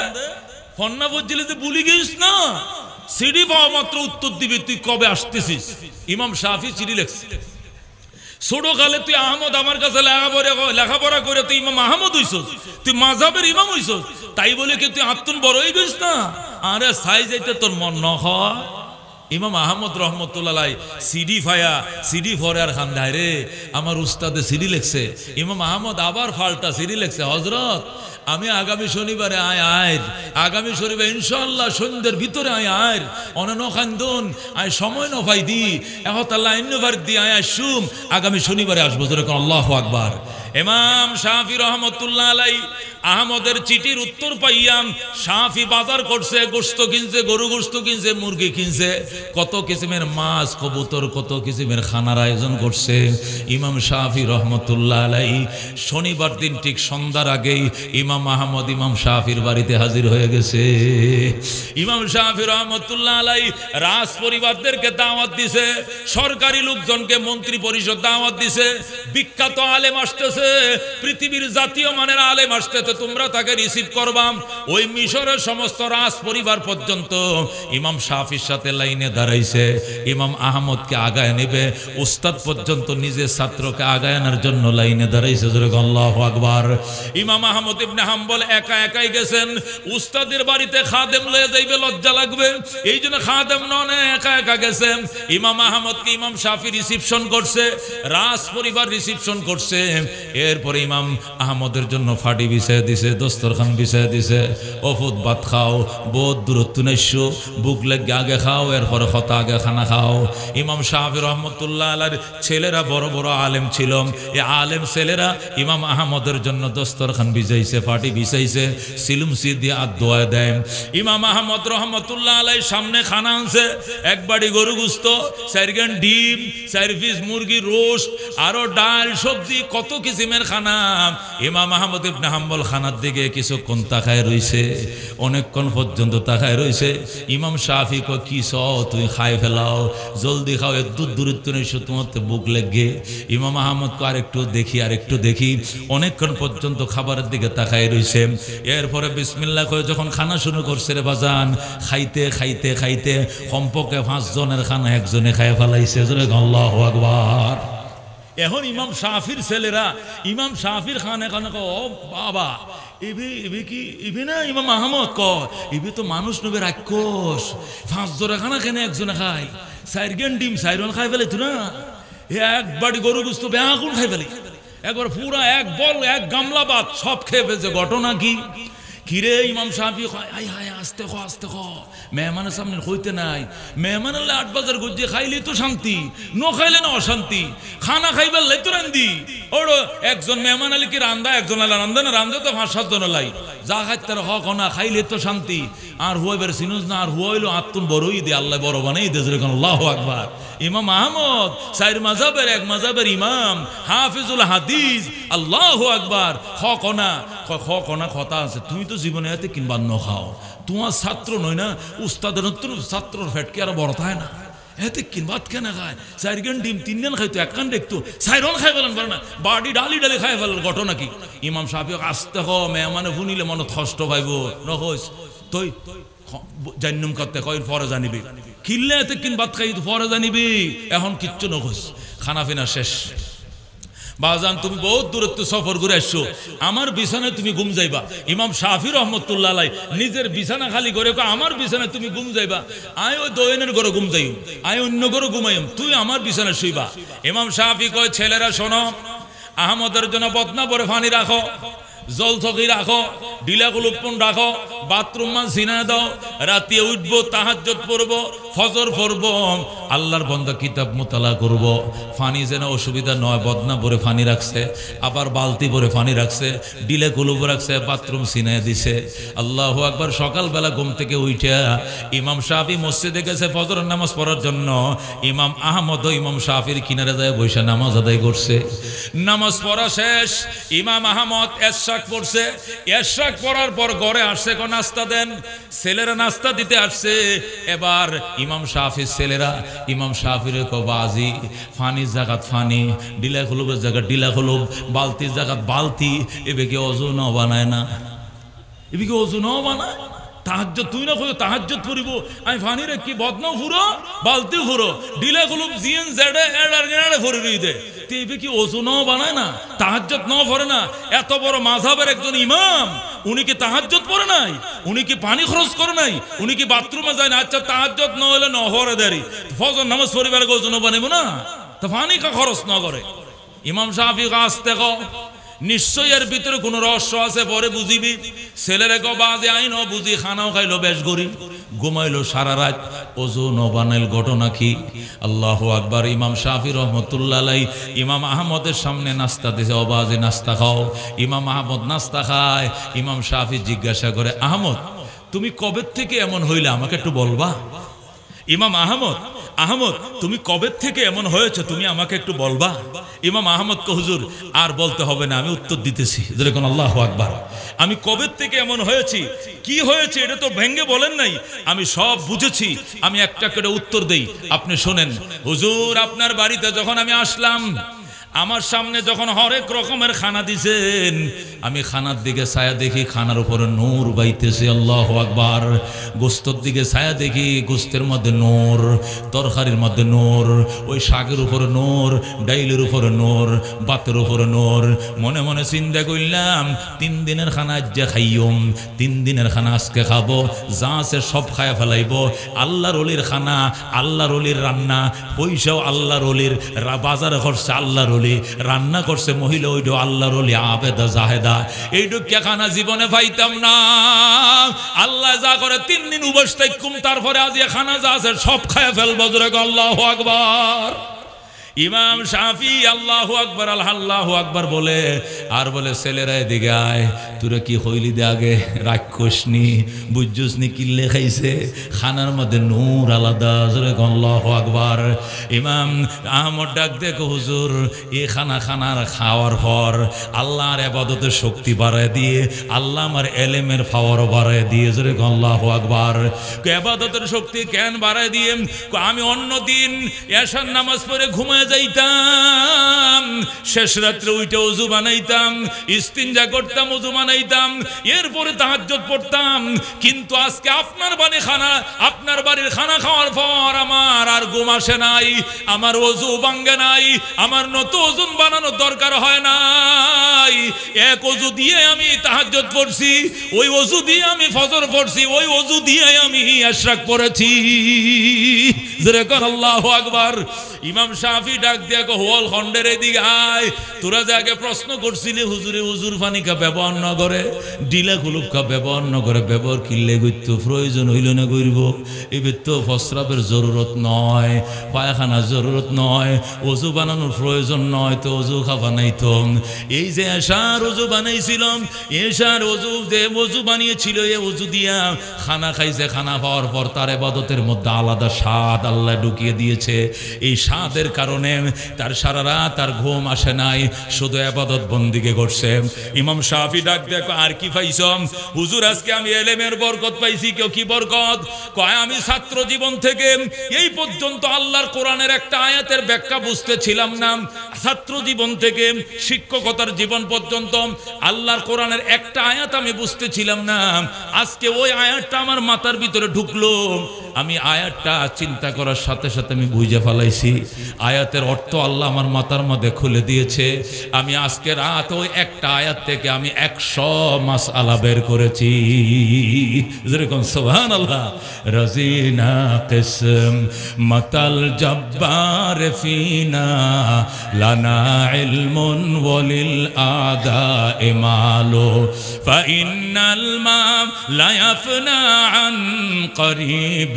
Speaker 1: ফন্না বলছিলে যে ভুলি গিস না, সিডি পাওয়া মাত্র উত্তর দিবি তুই কবে আসতেছিস। ইমাম শাফি চিঠি লিখছে, ছোট কালে তুই আহমদ আমার কাছে লেখাপড়া করে তুই ইমাম আহমদ হইছস, তুই মাযহাবের ইমাম হইছস, তাই বলে কি তুই আত্মন বড় হয়ে গেছিস না? আরে চাই যাইতে তোর মন ন হয়। ইমাম আহমদ রহমতুল্লাহ আলাইহি সিডি ফরে আর খান্দায় রে, আমার উস্তাদে সিডি লিখছে। ইমাম আহমদ আবার ফাল্টা সিডি লিখছে, হযরত আমি আগামী শনিবারে আগামী শনিবার ইনশাআল্লাহ সন্ধ্যের ভিতরে আয় অনন খান্দন আয় সময় নফাই দি এহতাল্লাহ ইন্নভার দি আসুম, আগামী শনিবারে আসবো। আল্লাহু আকবার। ইমাম শাফি রহমতুল্লাহ আলাইহি আহমদের চিঠির উত্তর পাইয়াম শাফি বাজার করছে, গোশত কিনছে, গরু গোশত কিনছে, মুরগি কিনছে, কত কিসিমের মাছ কবুতর, কত কিসিমের খানার আয়োজন করছে। ইমাম শাফি রহমতুল্লাহ আলাইহি শনিবার দিন ঠিক সন্ধ্যার আগেই ইমাম আহমদ ইমাম শাফির বাড়িতে হাজির হয়ে গেছে। ইমাম শাফি রহমতুল্লাহ আলাইহি রাজ পরিবারদেরকে দাওয়াত দিছে, সরকারি লোকজনকে মন্ত্রী পরিষদ দাওয়াত দিছে, বিখ্যাত আলেম আসতেছে, পৃথিবীর জাতীয় মানের আলেম আসতেছে, তোমরা তাকে রিসিভ করবা। ওই মিশরের সমস্ত রাজ পরিবার পর্যন্ত ইমাম শাফির সাথে লাইনে দাঁড়াইছে, ইমাম আহমদকে আগায় নেবে, উস্তাদ পর্যন্ত নিজের ছাত্রকে আগায় আনার জন্য লাইনে দাঁড়াইছে। আল্লাহু আকবার। ইমাম আহমদ ইবনে হাম্বল একাই গেছেন, উস্তাদের বাড়িতে খাদেম লয়ে যাইবে লজ্জা লাগবে, এই জন্য খাদেম ননে একা গেছেন। ইমাম আহমদকে ইমাম শাফি রিসিপশন করছে, রাজ পরিবার রিসিপশন করছে। এরপরে ইমাম আহমদের জন্য ফাটি বিছায় দিছে, দস্তরখান বিছায় দিছে, ওফুদ ভাত খাও, বহুত দূরত্ব নাইছো, বুক লেগে আগে খাও, এরপরে হতা আগে খানা খাও। ইমাম শাফি রহমতুল্লাহ আলাইহির ছেলেরা বড় বড় আলেম ছিল, এই আলেম ছেলেরা ইমাম আহমদের জন্য দস্তরখান বিছাইছে, ফাটি বিছাইছে, সিলুম সি দিয়ে দোয়া দেয়। ইমাম আহমদ রহমতুল্লাহ আলাইহির সামনে খানা আনছে, এক বাড়ি গরু গোশত, 4 গান ডিম, 4 পিস মুরগি রোস্ট, আরো ডাল সবজি, কত কিসিমের খানা। ইমাম আহমদ ইবনে হাম্বল খানার দিকে কিছুক্ষণ তাকায় রইছে, অনেকক্ষণ পর্যন্ত তাকায় রইছে। ইমাম শাফি কো কি তুই খাই ফেলাও, জলদি খাও, একটু দূরত্ব নেই, তোমার বুক লেগে। ইমাম আহমদ কো আরেকটু দেখি, অনেকক্ষণ পর্যন্ত খাবারের দিকে তাকায় রইছে। এরপরে বিসমিল্লাহ করে যখন খানা শুরু করছে রে বাজান, খাইতে কমপক্ষে 5 জনের খানা একজনে খায় ফেলাইছে। আল্লাহু আকবার। এখন ইমাম শাফির ছেলেরা ইমাম শাফির খানে ও বাবা, ইবি না ইমাম আহমদ ইবি তো মানুষ নবী রাক্ষস, 5 জনের খানা কেন একজনে খায়? সাইরগেন ডিম সাইরন খাই ফেলে তো না, এক বাড়ি গরু গুস্ত ব্যাগুন খাই ফেলে, একবার পুরা এক বল এক গামলা ভাত সব খেয়ে ফেলছে। ঘটনা কি? কিরে ইমাম শাফি হাই হাই আস্তে খ আস্তে খ, মেহমানের সামনে হইতে নাই, মেহমানের 8 বাজার গুজিয়ে খাইলে তো শান্তি, ন খাইলে না অশান্তি, খানা খাইবার লাই তো রান্ধি। ওড়ো একজন মেহমান আলী কি রান্দা, একজন আলা রান্ধে না, রান্ধে তো 5-7 জন লাই, যা খাইতে তার হক না খাইলে তো শান্তি। আর হুয়াইবার সিনুজ না, আর হুয়াইলো আত্মন বড়ই দে, আল্লাহ বড় বানাই দে। আল্লাহু আকবার। ইমাম আহমদ 4 মাযহাবের এক মাযহাবের ইমাম, হাফিজুল হাদিস, আল্লাহু আকবার। হক না কথা আছে, তুমি তো জীবনে এতে কিনবা ন খাও, তোমার ছাত্র নয় না, উস্তাদের ছাত্রর ফেটকে আর বড় থাকে না, এতে কিন ভাত কেন খায়, 4 গান ডিম 3 গান খাইতো, 1 গান দেখতো, 4 খাই ফেলেন পারে না, বাড়ি ডালি খাই ফেলেন। ঘটনা কি? ইমাম সাহেব আসতে হ, মেহমানে শুনিলে মনে কষ্ট পাইব, নহস তুই জান্নুম করতে কই পরে জানিবি, কিনলে এতে কিন ভাত খাই পরে জানিবি, এখন কিচ্ছু নহস, খানা পিনা শেষ। বাজান তুমি বহুত দূরত্ব সফর করে আসছো, আমার বিছানায় তুমি ঘুম যাইবা। ইমাম শাফি রহমতুল্লাহ আলাই নিজের বিছানা খালি করে আমার বিছানায় তুমি ঘুম যাইবা, আয় ওই দোয়েনের ঘরে ঘুম যাইম, আয় অন্য ঘরে ঘুমাইম, তুই আমার বিছানায় শুইবা। ইমাম শাফি কয় ছেলেরা শোনো, আহমদের জন্য বদনা পরে পানি রাখো, জল থকি রাখো, ডিলাগুলোপন রাখো, বাথরুম মা সিনা দাও, রাতে উঠবো, তাহাজ্জুদ পড়বো, ফজর পড়বো, আল্লাহর বান্দা কিতাব মোতালা করব, পানি যেন অসুবিধা নয়। বদনা ভরে পানি রাখছে, আবার বালতি ভরে পানি রাখছে, ডিলে কুলুপ রাখছে, বাথরুম সিনায় দিছে। আল্লাহু আকবার। সকালবেলা ঘুম থেকে উঠে ইমাম শাফি মসজিদে গেছে ফজরের নামাজ পড়ার জন্য। ইমাম আহমদ ইমাম শাফির কিনারে যায় বসে নামাজ আদায় করছে। নামাজ পড়া শেষ, ইমাম আহমদ এশরাক পড়ছে। এশরাক পড়ার পর ঘরে আসছে, কোন নাস্তা দেন, ছেলেরা নাস্তা দিতে আসছে। এবার ইমাম শাফির ছেলেরা ইমাম শাফির বাজি, ফানির জায়গাত ফানি, ডিলা খুলুবের জায়গা ডিলা খুলুব, বালতির জায়গাত বালতি, এবেকে ওজন বানায় না, এদিকে ওজন বানায়। তাহাজ্জুদ তুই না কই তাহাজ্জুদ পড়িব, আমি ফানি রে কি বদনা ফুরো, বালতি ফুরো, ডিলা খুলুব জিএন জেডে এডার গেড়ে ফুরি দে, তেবে কি ওজন বানায় না, তাহাজ্জুদ ন পড়ে না। এত বড় মাযহাবের একজন ইমাম, উনি কি তাহাজ্জুদ পড়ে নাই? উনি কি পানি খরচ করে নাই? উনি কি বাথরুমে যায় না? আচ্ছা তাহাজ্জুদ ন হলে নহরে দেরি, ফজর নামাজ পড়িবার ওজন বানাইব না, তো পানি কা খরচ ন করে। ইমাম শাফি আসতে ক নিশ্চয় এর ভিতরে কোন রহস্য আছে, পরে বুঝিবি। ছেলেরে বাজে আইন বুঝি, খানাও খাইলো বেশ গরি, ঘুমাইলো সারা রাত, ওজন বানাইল। ঘটনা কি? আল্লাহু আকবার। ইমাম শাফি রহমতুল্লাহ আলাই ইমাম আহমদের সামনে নাস্তা দিছে, অবাজে নাস্তা খাও। ইমাম আহমদ নাস্তা খায়। ইমাম শাফি জিজ্ঞাসা করে, আহমদ তুমি কবে থেকে এমন হইলে আমাকে একটু বলবা? ইমাম আহমদ, আহমদ তুমি কবে থেকে এমন হয়েছে তুমি আমাকে একটু বলবা? ইমাম আহমদ কে হুজুর আর বলতে হবে না, আমি উত্তর দিতেছি। যেরকম আল্লাহু আকবার। আমি কবে থেকে এমন হয়েছি, কি হয়েছে এটা তো ভেঙ্গে বলেন নাই, আমি সব বুঝেছি, আমি একটা করে উত্তর দেই, আপনি শোনেন। হুজুর আপনার বাড়িতে যখন আমি আসলাম, আমার সামনে যখন হরেক রকমের খানা দিছেন, আমি খানার দিকে ছায়া দেখি, খানার উপরে নূর বাইতেছে। আল্লাহু আকবার। গোস্তর দিকে ছায়া দেখি, গোস্তের মধ্যে নূর, তরকারির মধ্যে নূর, ওই শাকের উপরে নূর, ডাইলের উপরে নূর, ভাতের উপরে নূর। মনে মনে চিন্তা করলাম 3 দিনের খানা আজকে খাইম, 3 দিনের খানা আজকে খাবো, যা আছে সব খায়া ফেলাইব। আল্লাহর ওলির খানা, আল্লাহর ওলির রান্না, পয়সাও আল্লাহর ওলির, বাজারে খরচা আল্লাহর, রান্না করছে মহিলা, ওইটা আল্লাহর ওলি আবেদা জাহেদা। এইটুকু খানা জীবনে পাইতাম না। আল্লাহ যা করে 3 দিন উপোস থাকুম, তারপরে আজ খানা যা আছে সব খায় ফেলবো। আল্লাহু আকবার। ইমাম শাফি আল্লাহু আকবার আল্লাহু আকবার বলে আর বলে, ছেলেরা এদিকে আয়, তোরা কি হইলি দে আগে, রাক্ষস নি বুঝছস নি, কিল্লে খাইছে, খানার মধ্যে নূর আলাদা। আল্লাহু আকবার। ইমাম আহমদ ডাক দেখো, হুজুর এ খানার খাওয়ার পর আল্লাহর ইবাদতের শক্তি বাড়ায় দিয়ে, আল্লাহ আমার এলেমের পাওয়ার বাড়ায় দিয়ে। আল্লাহু আকবার। ইবাদতের শক্তি কেন বাড়ায় দিয়ে? আমি অন্য দিন এশার নামাজ পড়ে ঘুমায় ঘুমায় যাইতাম, শেষ রাত্রে উঠে ওযু বানাইতাম, ইস্তিনজা করতাম, ওযু বানাইতাম, এরপরে তাহাজ্জুদ পড়তাম। কিন্তু আজকে আপনার বাড়ির খানা খাওয়ার পর আমার আর ঘুম আসে নাই, আমার ওযু ভাঙে নাই, আমার নতুন ওযু বানানোর দরকার হয় নাই। এক ওযু দিয়ে আমি তাহাজ্জুদ পড়ছি, ওই ওযু দিয়ে আমি ফজর পড়ছি, ওই ওযু দিয়ে আমি ইশরাক পড়েছি। জোরে কর আল্লাহু আকবার। ইমাম শাফি ডাক দিয়া কো হোল খন্ডের এদিকে আয়, তোরা যে আগে প্রশ্ন করছিলি হুজুরে ওযুর পানি কা ব্যবহার না করে, ডিলা কুলুপ কা ব্যবহার না করে, ব্যবহার কিনলে গইত প্রয়োজন হইল না করব, এবার তো ফসরাবের জরুরত নয়, পায়খানার জরুরত নয়, ওযু বানানোর প্রয়োজন নয়, তো ওযু খাবা নাই তো। এই যে এশার ওযু বানাইছিলাম, এশার ওযু যে ওযু বানিয়েছিল, এই ওযু দিয়া খানা খাইছে, খানা খাওয়ার পর তার ইবাদতের মধ্যে আলাদা স্বাদ আল্লাহ ঢুকিয়ে দিয়েছে। এই স্বাদের কারণে তার সারা রাত আর ঘুম আসে নাই, শুধু ইবাদত বন্দিকে করছে। ইমাম শাফি ডাক দেখো আর কি পাইছম? হুজুর আজকে আমি ইলমের বরকত পাইছি। কেউ কি বরকত কয়? আমি ছাত্র জীবন থেকে এই পর্যন্ত আল্লাহর কোরআনের একটা আয়াতের ব্যাখ্যা বুঝতেছিলাম না। ছাত্র জীবন থেকে শিক্ষকতার জীবন পর্যন্ত আল্লাহর কোরআনের একটা আয়াত আমি বুঝতেছিলাম না। আজকে ওই আয়াতটা আমার মাথার ভিতরে ঢুকলো, আমি আয়াতটা চিন্তা করার সাথে সাথে আমি বুঝে ফেলাইছি, আয়াতের অর্থ আল্লাহ আমার মাথার মধ্যে খুলে দিয়েছে। আমি আজকে রাত ওই একটা আয়াত থেকে আমি 100 মাসআলা বের করেছি। যেরকম সুবহানাল্লাহ। রাজিনা কিসম মাতাল জব্বার ফিনা লানা ইলমুন ওয়ালিল আদা ইমালু ফাইন্নাল মা লা ইয়াফনা আন করিব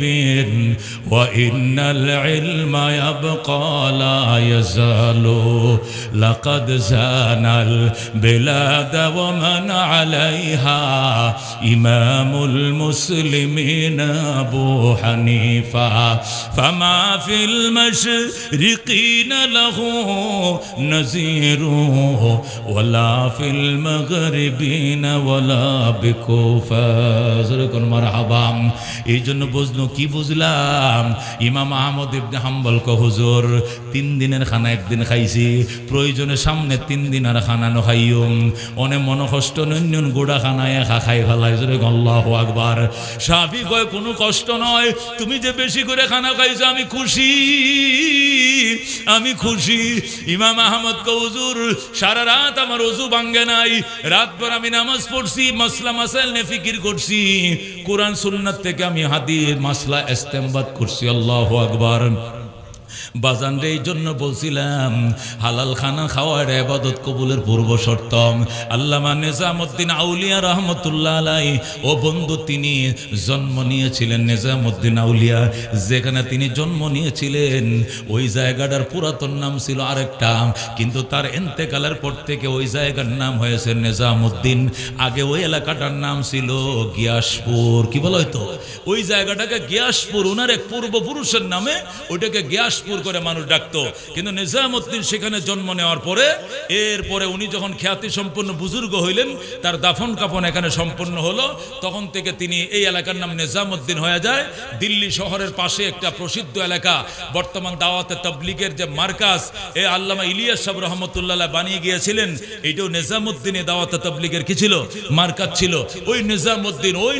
Speaker 1: وإن العلم يبقى لا يزال لقد زان البلاد ومن عليها إمام المسلمين أبو حنيفة فما في المشرقين له نذير ولا في المغربين ولا بكوفة مرحبا। এই জন্য বুঝলো কি বুঝলাম? ইমাম আহমদ ইবনে হাম্বল কো হুজুর 3 দিনের খানা একদিন খাইছি, প্রয়োজনে সামনে 3 দিন আর খানা ন খাইয়ুম, অনে মন কষ্ট নন্যন গোড়া খানা একা খাই ফেলাই। জোরে আল্লাহু আকবার। শাফি কয় কোনো কষ্ট নয়, তুমি যে বেশি করে খানা খাইছো আমি খুশি, আমি খুশি। ইমাম আহমদ কো হুজুর সারা রাত আমার ওযু ভাঙে নাই, রাতভর আমি নামাজ পড়ছি, মাসলা মাসাইল নিয়ে ফিকির করছি, কোরআন সুন্নাত থেকে আমি হাদিস মাসলা ইস্তেমবাদ করছি। আল্লাহু আকবার। বাজান রে, এই জন্য বলছিলাম হালাল খানা খাওয়ার ইবাদত কবুলের পূর্ব শর্ত। আল্লামা নিজামউদ্দিন আউলিয়া রাহমাতুল্লাহ আলাইহি, ও বন্ধু, তিনি জন্ম নিয়েছিলেন নিজামউদ্দিন আউলিয়া, যেখানে তিনি জন্ম নিয়েছিলেন ওই জায়গাটার পুরাতন নাম ছিল আরেকটা, কিন্তু তার ইন্তেকালের পর থেকে ওই জায়গার নাম হয়েছে নিজামউদ্দিন। আগে ওই এলাকাটার নাম ছিল গিয়াসপুর। কি বলা হয়তো? ওই জায়গাটাকে গিয়াসপুর, ওনার এক পূর্বপুরুষের নামে ওইটাকে গিয়াসপুর করে মানুষ ডাকতো। কিন্তু নিজামউদ্দিন সেখানে জন্ম নেওয়ার পরে, এরপরে উনি যখন খ্যাতি সম্পন্ন বুজুর্গ হইলেন, তার দাফন কাফন এখানে সম্পন্ন হলো, তখন থেকে তিনি এই এলাকার নাম নিজামউদ্দিন হয়ে যায়। দিল্লি শহরের পাশে একটা প্রসিদ্ধ এলাকা, বর্তমান দাওয়াতে তাবলীগের যে মার্কাজ এই আল্লামা ইলিয়াস সাহেব রহমতুল্লাহ বানিয়ে গিয়েছিলেন, এইটাও নিজামউদ্দিনে দাওয়াতে তাবলীগের কি ছিল? মার্কাজ ছিল। ওই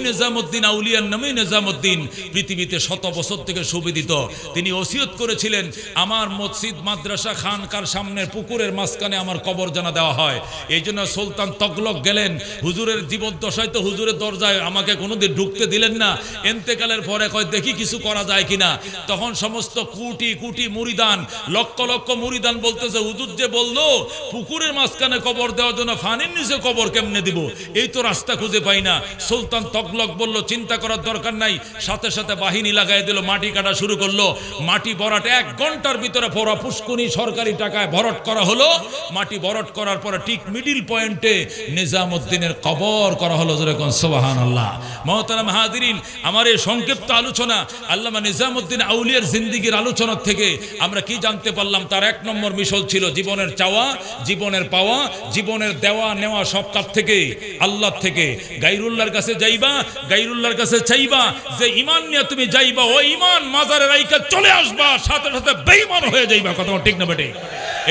Speaker 1: নিজামউদ্দিন আউলিয়ার নামে নিজামউদ্দিন পৃথিবীতে 100 বছর থেকে সুবিদিত। তিনি ওসিয়ত করেছিলেন, আমার মসজিদ মাদ্রাসা খানকার সামনের পুকুরের মাঝখানে আমার কবর জানা দেওয়া হয়। এই জন্য সুলতান তগলক গেলেন, হুজুরের জীবদ্দশায় তো হুজুরের দরজায় আমাকে কোনোদিন ঢুকতে দিলেন না, এন্তেকালের পরে কয় দেখি কিছু করা যায় কিনা। তখন সমস্ত কোটি কোটি মুরিদান, লক্ষ লক্ষ মুরিদান বলতেছে, হুজুর যে বললো পুকুরের মাঝখানে কবর দেওয়ার জন্য, ফানির নিচে কবর কেমনে দিব, এই তো রাস্তা খুঁজে পাই না। সুলতান তগলক বলল চিন্তা করার দরকার নাই, সাথে সাথে বাহিনী লাগাই দিল, মাটি কাটা শুরু করলো। মাটি ভরাট 1 ঘন্টার ভিতরে ভরা পুষ্কুনি সরকারি টাকায় ভরাট করা হলো। মাটি ভরাট করার পরে ঠিক মিডিল পয়েন্টে নিজামউদ্দিনের কবর করা হলো। যেরকম সুবহানাল্লাহ। মুহতারাম হাজিরিন, আমার এই সংক্ষিপ্ত আলোচনা আল্লামা নিজামউদ্দিন আউলিয়ার জিন্দেগীর আলোচনা থেকে আমরা কি জানতে পারলাম? তার 1 নম্বর মিশন ছিল জীবনের চাওয়া, জীবনের পাওয়া, জীবনের দেওয়া নেওয়া সব কাছ থেকে, আল্লাহর থেকে। গায়রুল্লাহর কাছে যাইবা, গায়রুল্লাহর কাছে চাইবা, যে ঈমান নিয়ে তুমি যাইবা ওই ঈমান মাজারে রাইখা চলে আসবা, সাথে সাথে সাথে বেঈমান হয়ে যাইবা। কথা ঠিক না বেটে?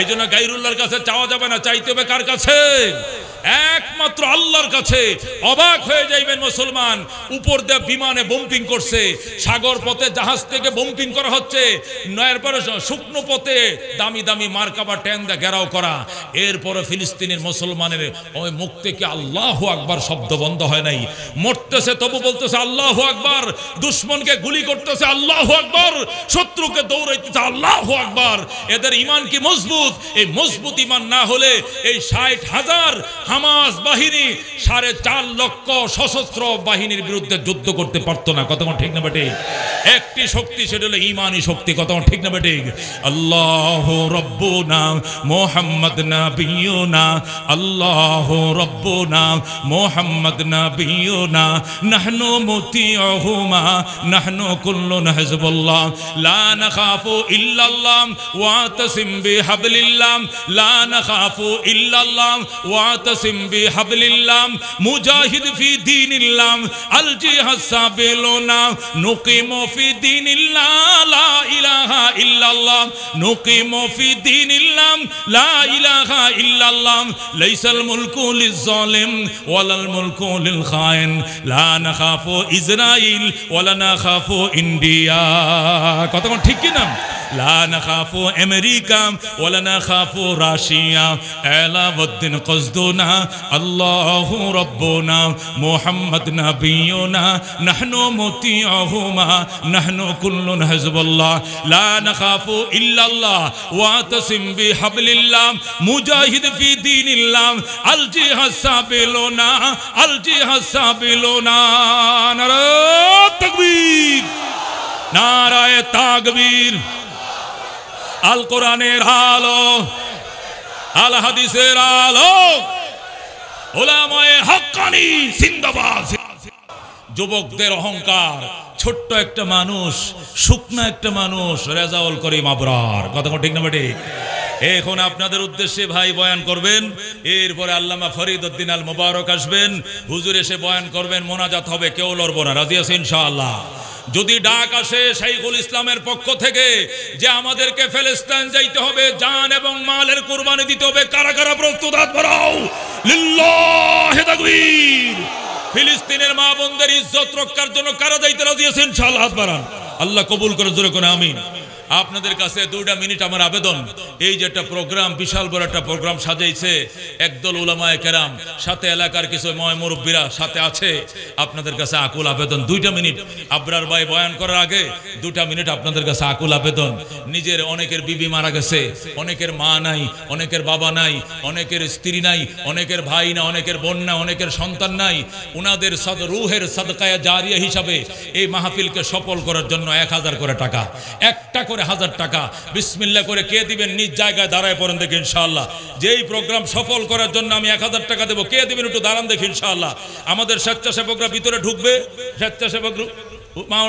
Speaker 1: এই জন্য গায়রুল্লাহর কাছে চাওয়া যাবে না, চাইতে হবে কার কাছে? একমাত্র আল্লাহর কাছে। অবাক হয়ে যাইবেন মুসলমান, উপর দিয়ে বিমানে বোম্পিং করছে, সাগর পথে জাহাজ থেকে বোম্পিং করা হচ্ছে, এরপরে শুকনো পথে দামি দামি মার্কাবা ট্যাঙ্ক দিয়ে ঘেরাও করা। এরপরে ফিলিস্তিনের মুসলমানের ওই মুখ থেকে আল্লাহু আকবার শব্দ বন্ধ হয় নাই। মরতেছে তবু বলতেছে আল্লাহু আকবার, দুশ্মনকে গুলি করতেছে আল্লাহু আকবার, শত্রুকে দৌড়াইতেছে আল্লাহু আকবার। এদের ঈমান কি মজবুত? এই মজবুত ঈমান না হলে এই 60,000 হামাস বাহিনী 4.5 লক্ষ সশস্ত্র বাহিনীর বিরুদ্ধে যুদ্ধ করতে পারতো না। কথা ঠিক না বেটে? একটি শক্তি, সেটা হলো ঈমানি শক্তি। কথা ঠিক না বেটে? আল্লাহু রাব্বুনা মুহাম্মদ নাবিয়ুনা, আল্লাহু রাব্বুনা মুহাম্মদ নাবিয়ুনা, নাহনু মুতিউহুমা, নাহনু কুল্লুন হিজবুল্লাহ, লা নাখাফু ইল্লাল্লাহ ওয়াতাসিম বিহাবলিল্লাহ, লা নাখাফু ইল্লাল্লাহ ওয়াতাসিম বিহাবলিল্লাহ, মুজাহিদ ফি দীনিল্লাহ, আল জিহাদ সাবিলুনা, নুকিমু ফি দীনিল্লাহ, লা ইলাহা ইল্লাল্লাহ, নুকিমু ফি দীনিল্লাহ, লা ইলাহা ইল্লাল্লাহ, লাইসাল মুলকু লিজ-জালিম ওয়ালাল মুলকু লিল খায়েন, লা নাখাফু ইসরাইল ওয়ালা নাখাফু ইন্ডিয়া। কথা ঠিক কি না? লা নাখাফু আমেরিকা ওয়ালা নাখাফু রাশিয়া, আলাউদ্দিন কসদুনা, আল্লাহু রাব্বুনা মুহাম্মদ নাবিয়ুনা, নাহনু মুতিউহুমা, নাহনু কুল্লুন হিজবুল্লাহ, লা নাখাফু ইল্লাল্লাহ ওয়াতাসিম বিহাবলিল্লাহ, মুজাহিদ ফি দীনিল্লাহ, আল জিহাদ সাবিলুনা, আল জিহাদ সাবিলুনা। নারায়ে তাকবীর, নারায়ে তাকবীর। আল কোরআনের আলো, আল হাদিসের আলো, উলামায়ে হাক্কানি জিন্দাবাদ। যুবকদের অহংকার, ছোট্ট একটা মানুষ, শুকনা একটা মানুষ, রেজাউল করিম আবরার। কথা ঠিক না বেটে? এখন আপনাদের উদ্দেশ্যে ভাই বয়ান করবেন, এরপরে আল্লামা ফরিদ উদ্দিন আল মুবারক আসবেন, হুজুর এসে বয়ান করবেন, মোনাজাত হবে, কেউ লড়বো না। রাজি আছেন ইনশাআল্লাহ? যদি ডাক আসে শাইখুল ইসলামের পক্ষ থেকে যে আমাদেরকে ফিলিস্তিন যাইতে হবে, জান এবং মালের কুরবানি দিতে হবে, কারা কারা প্রস্তুত? হাত বাড়াও। লিল্লাহি তাকবীর। ফিলিস্তিনের মা বোনদের ইজ্জত রক্ষার জন্য কারা যাইতে রাজি আছেন? ইনশাআল্লাহ হাত বাড়ান। আল্লাহ কবুল করে, জোরে করে আমিন। আপনাদের কাছে 2 মিনিট আমার আবেদন, এই যে একটা প্রোগ্রাম, বিশাল বড় একটা প্রোগ্রাম সাজাইছে একদল উলামায়ে কেরাম, সাথে এলাকার কিছু ময় মুরব্বীরা সাথে আছে, আপনাদের কাছে আকুল আবেদন 2 মিনিট। আবরার ভাই বয়ান করার আগে 2 মিনিট আপনাদের কাছে আকুল আবেদন। নিজের অনেকের বিবি মারা গেছে, অনেকের মা নাই, অনেকের বাবা নাই, অনেকের স্ত্রী নাই, অনেকের ভাই না, অনেকের বোন না, অনেকের সন্তান নাই। উনাদের রুহের সাদকায়ে জারিয়া হিসাবে এই মাহফিলকে সফল করার জন্য 1000 করে টাকা, একটা করে 1000 টাকা বিসমিল্লাহ করে কে দিবেন? নিজ জায়গায় দাঁড়ায় পড়েন দেখি ইনশাআল্লাহ। যেই প্রোগ্রাম সফল করার জন্য আমি 1000 টাকা দেবো, কে দিবেন? একটু দাঁড়ান দেখি ইনশাআল্লাহ। আমাদের স্বেচ্ছাসেবকরা ভিতরে ঢুকবে, স্বেচ্ছাসেবক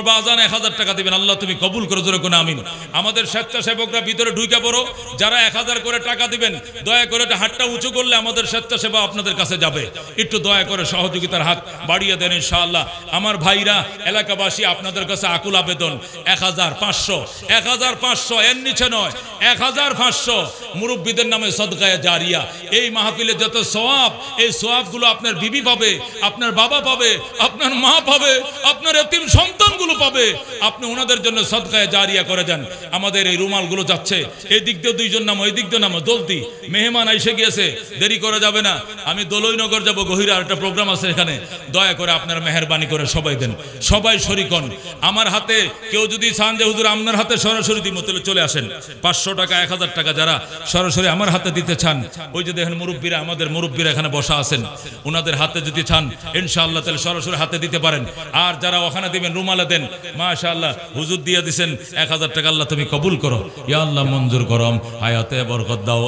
Speaker 1: বাজান 1000 টাকা দিবেন। আল্লাহ তুমি কবুল করে, জোরে করে আমিন। আমাদের স্বেচ্ছাসেবকরা ভিতরে ঢুকে পড়ো, যারা 1000 করে টাকা দিবেন দয়া করে হাতটা উঁচু করলে আমাদের স্বেচ্ছাসেবা আপনাদের কাছে যাবে। একটু দয়া করে সহযোগিতার হাত বাড়িয়ে দেন ইনশাআল্লাহ। আমার ভাইরা, এলাকাবাসী, আপনাদের কাছে আকুল আবেদন, 1500, 1500, এর নিচে নয়, 1500 মুরব্বীদের নামে সদকায়ে জারিয়া। এই মাহফিলে যত সওয়াব, এই সওয়াবগুলো আপনার বিবি পাবে, আপনার বাবা পাবে, আপনার মা পাবে, আপনার এতিম সন্তানগুলো পাবে। আপনি ওনাদের জন্য সদকায়ে জারিয়া করে দেন। আমাদের এই রুমালগুলো যাচ্ছে, এই দিক দিয়ে 2 জন নামো, এই দিক দিয়ে নামো, জলদি। মেহমান এসে গিয়েছে, দেরি করা যাবে না। আমি দোলইনগর যাব, গহিরা একটা প্রোগ্রাম আছে এখানে। দয়া করে আপনারা মেহেরবানি করে সবাই দেন, সবাই শরীক হন। আমার হাতে কেউ যদি চান যে হুজুর আপনার হাতে সরাসরি দিব, তাহলে চলে আসেন। 500 টাকা, 1000 টাকা যারা সরাসরি আমার হাতে দিতে চান, ওই যে দেখেন মুরব্বীরা, আমাদের মুরব্বীরা এখানে বসা আছেন, ওনাদের হাতে যদি চান ইনশাআল্লাহ তাহলে সরাসরি হাতে দিতে পারেন। আর যারা ওখানে দিবেন রুমালে দেন, মাশাআল্লাহ হুজুর দিয়ে দিবেন 1000 টাকা। আল্লাহ তুমি কবুল করো, ইয়া আল্লাহ মঞ্জুর করম। হায়াতে বরকত দাও,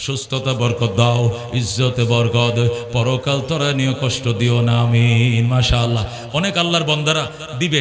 Speaker 1: সুস্থতা বরকত দাও, ইজ্জতে বরকত, পরকাল তরা নিয়ে কষ্ট দিও না, আমিন। মাশাআল্লাহ। অনেক আল্লাহর বান্দারা দিবে,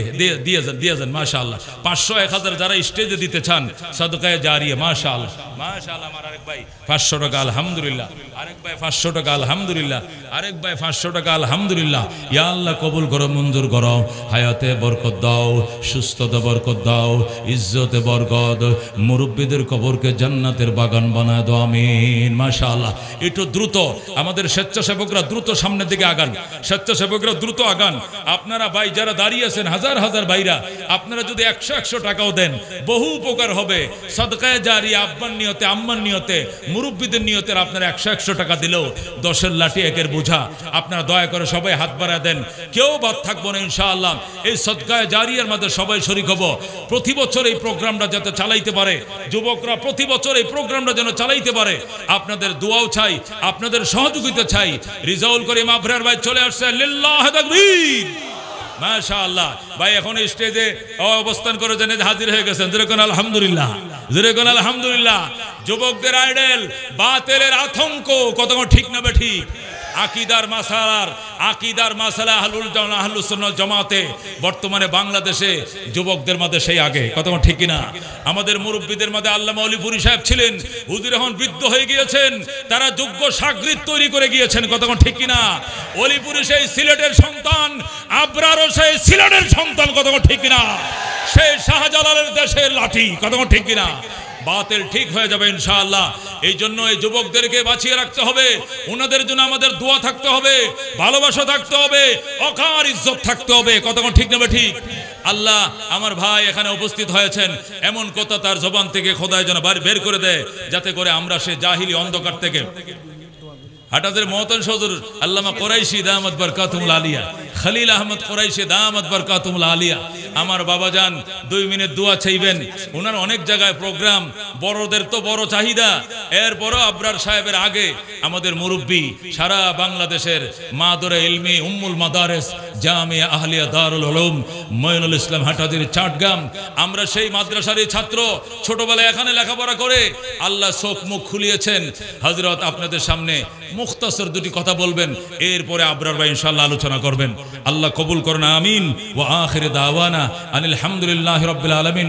Speaker 1: দিয়ে যান মাশাআল্লাহ। 500 1000 যারা স্টেজে দিতে চান সাদকায়ে জারিয়া মাশাআল্লাহ মাশাআল্লাহ। আমার আরেক ভাই 500 টাকা আলহামদুলিল্লাহ, আরেক ভাই 500 টাকা আলহামদুলিল্লাহ, আরেক ভাই 500 টাকা আলহামদুলিল্লাহ। ইয়া আল্লাহ কবুল করো, মঞ্জুর করো, হায়াতে বরকত দাও, সুস্থতা বরকত দাও, ইজ্জতে বরকত, মুরব্বীদের কবরকে জান্নাতের বাগান বানায় দাও, আমিন মাশাআল্লাহ। একটু দ্রুত আমাদের স্বেচ্ছাসেবকরা দ্রুত সামনের দিকে আগান, স্বেচ্ছাসেবকরা দ্রুত আগান। আপনারা ভাই যারা দাঁড়িয়ে আছেন হাজার হাজার ভাইরা, আপনারা যদি 100 টাকাও দেন বহু উপকার হবে। সাদকায়ে জারিয়া আব্বার নিয়তে, আম্মার নিয়তে, মুরব্বীদের নিয়তে আপনারা 100 টাকা দিলেও 10-এর লাঠি 1-এর বোঝা। আপনারা দয়া করে সবাই হাত বাড়ায় দেন, কেউ বাদ থাকবো না ইনশাআল্লাহ। এই সাদকায়ে জারিয়ার মধ্যে সবাই শরীক হব। প্রতি বছর এই প্রোগ্রামটা যাতে চালাইতে পারে, যুবকরা প্রতি বছর এই প্রোগ্রামটা যেন চালাইতে পারে, আপনাদের দোয়াও চাই, আপনাদের সহযোগিতা চাই। রিজাউল করিম আবরার ভাই চলে আসছে, লিল্লাহ তাকবীর মাশাআল্লাহ। ভাই এখন স্টেজে অবস্থান করে জেনে হাজির হয়ে গেছেন, যেরকম আলহামদুলিল্লাহ, যেরকম আলহামদুলিল্লাহ। যুবকদের আইডেল, বাতিলের আতঙ্ক, কত ঠিক না ঠিক? আকিদার মাসালা আহলুস সুন্নাহ জামাতে বর্তমানে বাংলাদেশে যুবকদের মধ্যে সেই আগে, কত ঠিক কিনা? আমাদের মুরব্বীদের মধ্যে আল্লামা অলিপুরি সাহেব ছিলেন, হুজুর এখন বৃদ্ধ হয়ে গিয়েছেন, তারা যোগ্য শাগরিদ তৈরি করে গিয়েছেন, কত ঠিক কিনা? অলিপুরি সেই সিলেটের সন্তান, আবরারও সেই সিলেটের সন্তান, কত ঠিক কিনা? সেই শাহজালালের দেশের লাঠি, কত ঠিক কিনা? বাতিল ঠিক হয়ে যাবে ইনশাআল্লাহ। এই জন্য এই যুবকদেরকে বাঁচিয়ে রাখতে হবে, ওনাদের জন্য আমাদের দোয়া থাকতে হবে, ভালোবাসা থাকতে হবে, অকার ইজ্জত থাকতে হবে, কতক্ষণ ঠিক নেবে ঠিক? আল্লাহ আমার ভাই এখানে উপস্থিত হয়েছেন, এমন কথা তার জবান থেকে খোদাই যেন বের করে দেয়, যাতে করে আমরা সে জাহিলি অন্ধকার থেকে হাটাদের মহতান সজুর আল্লামা কোরাইশি দামাত বরকাতুল আলিয়া, খলিল আহমদ কোরাইশি দামাত বরকাতুল আলিয়া, আমার বাবা যান 2 মিনিট দোয়া চাইবেন। ওনার অনেক জায়গায় প্রোগ্রাম, বড়দের তো বড় চাহিদা, এরপরও আবরার সাহেবের আগে আমাদের মুরব্বী সারা বাংলাদেশের মাদরে ইলমি উম্মুল মাদারেস জামিয়া আহলিয়া দারুল উলুম মঈনুল ইসলাম হাটাদের চাটগাম, আমরা সেই মাদ্রাসারই ছাত্র, ছোটবেলায় এখানে লেখাপড়া করে আল্লাহ চোখ মুখ খুলিয়েছেন। হযরত আপনাদের সামনে মুখতাসর 2টি কথা বলবেন, এরপরে আবরার ভাই ইনশাআল্লাহ আলোচনা করবেন। আল্লাহ কবুল করুন, আমিন। ওয়া আখির দাওয়ানা আনিল হামদুলিল্লাহি রাব্বিল আলামিন।